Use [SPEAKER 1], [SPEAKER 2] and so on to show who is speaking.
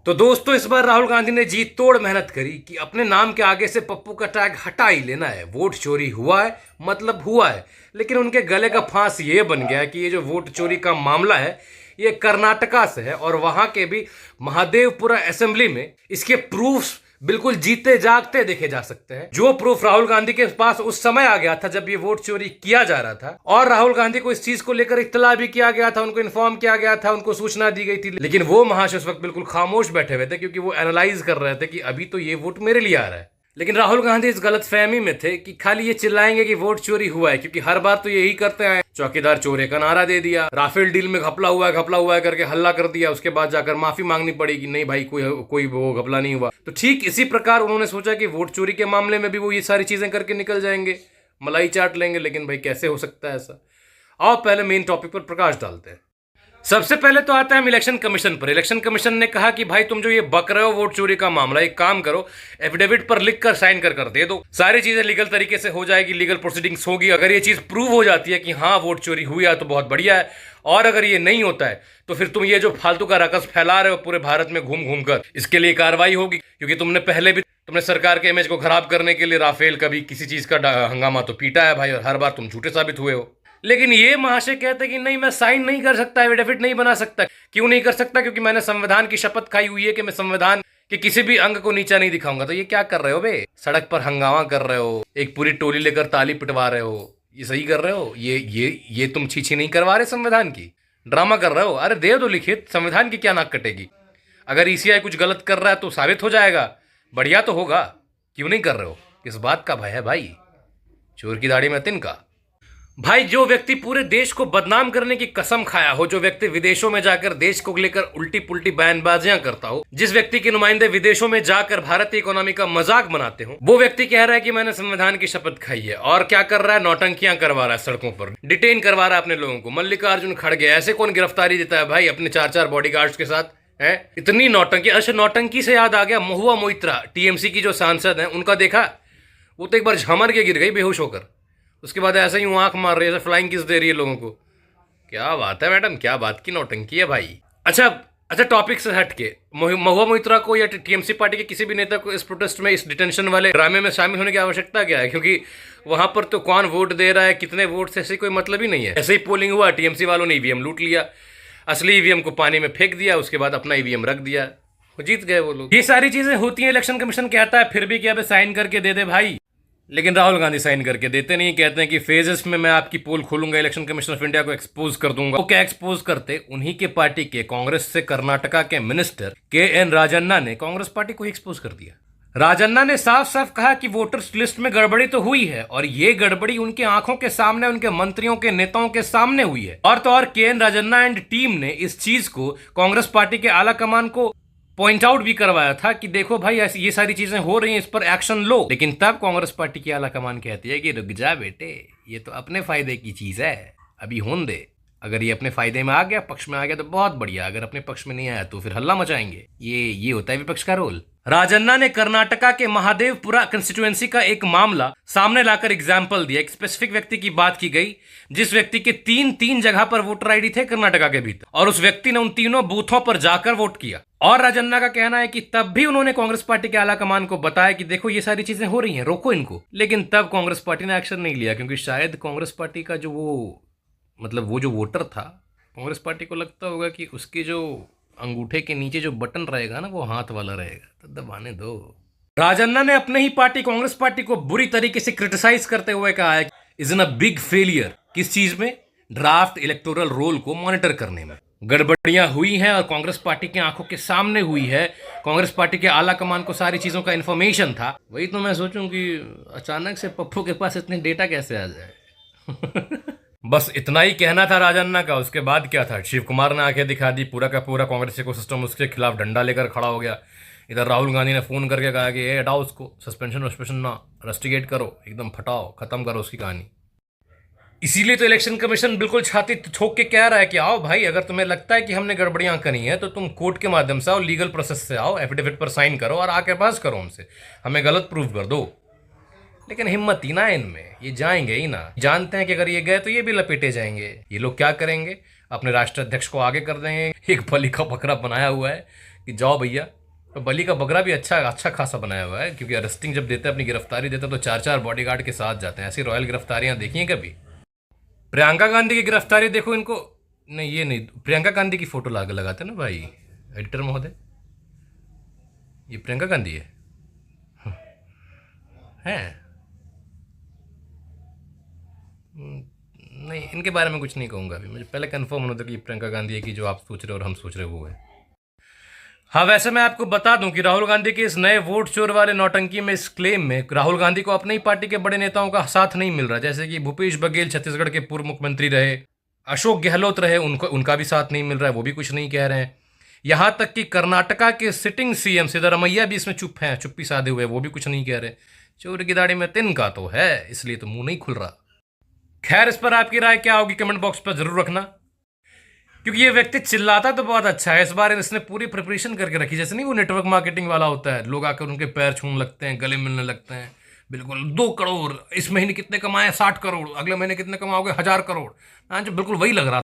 [SPEAKER 1] तो दोस्तों इस बार राहुल गांधी ने जी तोड़ मेहनत करी कि अपने नाम के आगे से पप्पू का टैग हटा ही लेना है। वोट चोरी हुआ है मतलब हुआ है, लेकिन उनके गले का फांस ये बन गया कि ये जो वोट चोरी का मामला है ये कर्नाटका से है और वहां के भी महादेवपुरा असेंबली में इसके प्रूफ्स बिल्कुल जीते जागते देखे जा सकते हैं। जो प्रूफ राहुल गांधी के पास उस समय आ गया था जब ये वोट चोरी किया जा रहा था और राहुल गांधी को इस चीज को लेकर इत्तला भी किया गया था, उनको इन्फॉर्म किया गया था, उनको सूचना दी गई थी, लेकिन वो महाशय उस वक्त बिल्कुल खामोश बैठे हुए थे क्योंकि वो एनालाइज कर रहे थे कि अभी तो ये वोट मेरे लिए आ रहा है। लेकिन राहुल गांधी इस गलत फहमी में थे कि खाली ये चिल्लाएंगे कि वोट चोरी हुआ है, क्योंकि हर बार तो यही करते हैं। चौकीदार चोरे का नारा दे दिया, राफेल डील में घपला हुआ है करके हल्ला कर दिया, उसके बाद जाकर माफी मांगनी पड़ी कि नहीं भाई कोई वो घपला नहीं हुआ। तो ठीक इसी प्रकार उन्होंने सोचा कि वोट चोरी के मामले में भी वो ये सारी चीजें करके निकल जाएंगे, मलाई चाट लेंगे। लेकिन भाई कैसे हो सकता है ऐसा? आओ पहले मेन टॉपिक पर प्रकाश डालते हैं। सबसे पहले तो आता है हम इलेक्शन कमीशन पर। इलेक्शन कमीशन ने कहा कि भाई तुम जो ये बक रहे हो वोट चोरी का मामला, एक काम करो, एफिडेविट पर लिख कर साइन कर दे दो, सारी चीजें लीगल तरीके से हो जाएगी, लीगल प्रोसीडिंग्स होगी। अगर ये चीज प्रूव हो जाती है कि हाँ वोट चोरी हुई है तो बहुत बढ़िया है, और अगर ये नहीं होता है तो फिर तुम ये जो फालतू का रकस फैला रहे हो पूरे भारत में घूम घूम कर, इसके लिए कार्रवाई होगी। क्योंकि तुमने पहले भी तुमने सरकार के इमेज को खराब करने के लिए राफेल का भी किसी चीज का हंगामा तो पीटा है भाई, और हर बार तुम झूठे साबित हुए हो। लेकिन ये महाशय कहते हैं कि नहीं मैं साइन नहीं कर सकता, एफिडेविट नहीं बना सकता। क्यों नहीं कर सकता? क्योंकि मैंने संविधान की शपथ खाई हुई है कि मैं संविधान के किसी भी अंग को नीचा नहीं दिखाऊंगा। तो ये क्या कर रहे हो बे? सड़क पर हंगामा कर रहे हो, एक पूरी टोली लेकर ताली पिटवा रहे हो, ये सही कर रहे हो? ये तुम छीछी नहीं करवा रहे संविधान की, ड्रामा कर रहे हो? अरे दे दो लिखित, संविधान की क्या नाक कटेगी? अगर ईसीआई कुछ गलत कर रहा है तो साबित हो जाएगा, बढ़िया तो होगा। क्यों नहीं कर रहे हो? किस बात का भय है भाई? चोर की दाढ़ी में तिनका। भाई जो व्यक्ति पूरे देश को बदनाम करने की कसम खाया हो, जो व्यक्ति विदेशों में जाकर देश को लेकर उल्टी पुल्टी बयानबाजियां करता हो, जिस व्यक्ति के नुमाइंदे विदेशों में जाकर भारतीय इकोनॉमी का मजाक बनाते हो, वो व्यक्ति कह रहा है कि मैंने संविधान की शपथ खाई है, और क्या कर रहा है? नौटंकियां करवा रहा है, सड़कों पर डिटेन करवा रहा है अपने लोगों को। मल्लिकार्जुन खड़गे ऐसे कौन गिरफ्तारी देता है भाई अपने 4-4 बॉडीगार्ड्स के साथ? है इतनी नौटंकी। अच्छा नौटंकी से याद आ गया, महुआ मोइत्रा टीएमसी की जो सांसद है उनका देखा, वो तो एक बार झमर के गिर गई बेहोश होकर, उसके बाद ऐसे ही आंख मार रही है, फ्लाइंग किस दे रही है लोगों को। क्या बात है मैडम, क्या बात की नौटंकी है भाई। अच्छा टॉपिक से हट के महुआ मोइत्रा को या टीएमसी पार्टी के किसी भी नेता को इस प्रोटेस्ट में, इस डिटेंशन वाले ड्रामे में शामिल होने की आवश्यकता क्या है? क्योंकि वहां पर तो कौन वोट दे रहा है, कितने वोट से, ऐसे कोई मतलब ही नहीं है। ऐसे ही पोलिंग हुआ, टीएमसी वालों ने ईवीएम लूट लिया, असली ईवीएम को पानी में फेंक दिया, उसके बाद अपना ईवीएम रख दिया, जीत गए वो लोग। ये सारी चीजें होती है, इलेक्शन कमीशन कहता है फिर भी क्या साइन करके दे दे भाई। लेकिन राहुल गांधी साइन करके देते नहीं, कहते हैं कि फेजेस में मैं आपकी पोल खोलूंगा, इलेक्शन कमीशन ऑफ इंडिया को एक्सपोज कर दूंगा। वो क्या एक्सपोज करते? उन्हीं के पार्टी के कांग्रेस से कर्नाटका के मिनिस्टर के.एन. राजन्ना ने कांग्रेस पार्टी को एक्सपोज कर दिया। राजन्ना ने साफ साफ कहा कि वोटर्स लिस्ट में गड़बड़ी तो हुई है, और ये गड़बड़ी उनके आंखों के सामने, उनके मंत्रियों के नेताओं के सामने हुई है। और तो और के.एन. राजन्ना एंड टीम ने इस चीज को कांग्रेस पार्टी के आला कमान को पॉइंट आउट भी करवाया था कि देखो भाई ऐसी ये सारी चीजें हो रही हैं, इस पर एक्शन लो। लेकिन तब कांग्रेस पार्टी की आला कमान कहती है कि रुक जा बेटे, ये तो अपने फायदे की चीज है, अभी होने दे। अगर ये अपने फायदे में आ गया, पक्ष में आ गया तो बहुत बढ़िया, अगर अपने पक्ष में नहीं आया तो फिर हल्ला मचाएंगे। ये होता है विपक्ष का रोल। राजन्ना ने कर्नाटका के महादेवपुरा कंस्टिट्यूएंसी का एक मामला सामने लाकर एग्जाम्पल दिया। एक स्पेसिफिक व्यक्ति की बात की गई, जिस व्यक्ति के तीन जगह पर वोटर आईडी थे कर्नाटका के भीतर, और उस व्यक्ति ने उन तीनों बूथों पर जाकर वोट किया। और राजन्ना का कहना है कि तब भी उन्होंने कांग्रेस पार्टी के आला कमान को बताया कि देखो ये सारी चीजें हो रही हैं, रोको इनको। लेकिन तब कांग्रेस पार्टी ने एक्शन नहीं लिया, क्योंकि शायद कांग्रेस पार्टी का जो वो जो वोटर था, कांग्रेस पार्टी को लगता होगा कि उसके जो अंगूठे के नीचे जो बटन रहेगा ना वो हाथ वाला रहेगा, तो दबाने दो। राजन्ना ने अपने ही पार्टी कांग्रेस पार्टी को बुरी तरीके से क्रिटिसाइज करते हुए कहा है is in a big failure. किस चीज में? ड्राफ्ट इलेक्टोरल रोल को मॉनिटर करने में गड़बड़ियां हुई हैं, और कांग्रेस पार्टी के आंखों के सामने हुई है। कांग्रेस पार्टी के आला कमान को सारी चीजों का इंफॉर्मेशन था। वही तो मैं सोचूं कि अचानक से पप्पू के पास इतने डेटा कैसे आ जाए। बस इतना ही कहना था राजन्ना का। उसके बाद क्या था? शिव कुमार ने आंखें दिखा दी, पूरा का पूरा कांग्रेस इकोसिस्टम उसके खिलाफ डंडा लेकर खड़ा हो गया। इधर राहुल गांधी ने फोन करके कहा कि ये हटाओ उसको, सस्पेंशन ना, रस्टिगेट करो, एकदम फटाओ, खत्म करो उसकी कहानी। इसीलिए तो इलेक्शन कमीशन बिल्कुल छाती ठोक के कह रहा है कि आओ भाई, अगर तुम्हें लगता है कि हमने गड़बड़ियां करी हैं तो तुम कोर्ट के माध्यम से आओ, लीगल प्रोसेस से आओ, एफिडेविट पर साइन करो और आके पास करो हमसे, हमें गलत प्रूफ कर दो। लेकिन हिम्मत ही ना इनमें, ये जाएंगे ही ना। जानते हैं कि अगर ये गए तो ये भी लपेटे जाएंगे। ये लोग क्या करेंगे? अपने राष्ट्राध्यक्ष को आगे कर देंगे, एक बलि का बकरा बनाया हुआ है कि जाओ भैया। तो बली का बकरा भी अच्छा अच्छा खासा बनाया हुआ है, क्योंकि अरेस्टिंग जब देते हैं, अपनी गिरफ्तारी देते हैं, तो 4-4 बॉडीगार्ड के साथ जाते हैं। ऐसी रॉयल गिरफ्तारियां देखी हैं कभी? प्रियंका गांधी की गिरफ्तारी देखो इनको। नहीं, ये नहीं, प्रियंका गांधी की फोटो लगाते ना भाई एडिटर महोदय। ये प्रियंका गांधी है? नहीं, इनके बारे में कुछ नहीं कहूँगा अभी। मुझे पहले कंफर्म होना था कि ये प्रियंका गांधी है कि जो आप सोच रहे हो और हम सोच रहे हो वो है। हाँ, वैसे मैं आपको बता दूं कि राहुल गांधी के इस नए वोट चोर वाले नौटंकी में, इस क्लेम में, राहुल गांधी को अपनी ही पार्टी के बड़े नेताओं का साथ नहीं मिल रहा। जैसे कि भूपेश बघेल छत्तीसगढ़ के पूर्व मुख्यमंत्री रहे, अशोक गहलोत रहे, उनका भी साथ नहीं मिल रहा है, वो भी कुछ नहीं कह रहे हैं। यहां तक कि कर्नाटका के सिटिंग सीएम सिद्धरमैया भी इसमें चुप हैं, चुप्पी साधे हुए, वो भी कुछ नहीं कह रहे। चोर की दाढ़ी में तिनका तो है, इसलिए तो मुंह नहीं खुल रहा। खैर, इस पर आपकी राय क्या होगी कमेंट बॉक्स पर जरूर रखना, क्योंकि ये व्यक्ति चिल्लाता तो बहुत अच्छा है। इस बार इसने पूरी प्रिपरेशन करके रखी, जैसे नहीं वो नेटवर्क मार्केटिंग वाला होता है, लोग आकर उनके पैर छूने लगते हैं, गले मिलने लगते हैं। बिल्कुल 2 करोड़, इस महीने कितने कमाए? 60 करोड़, अगले महीने कितने कमाओगे? 1000 करोड़। हाँ, जो बिल्कुल वही लग रहा था।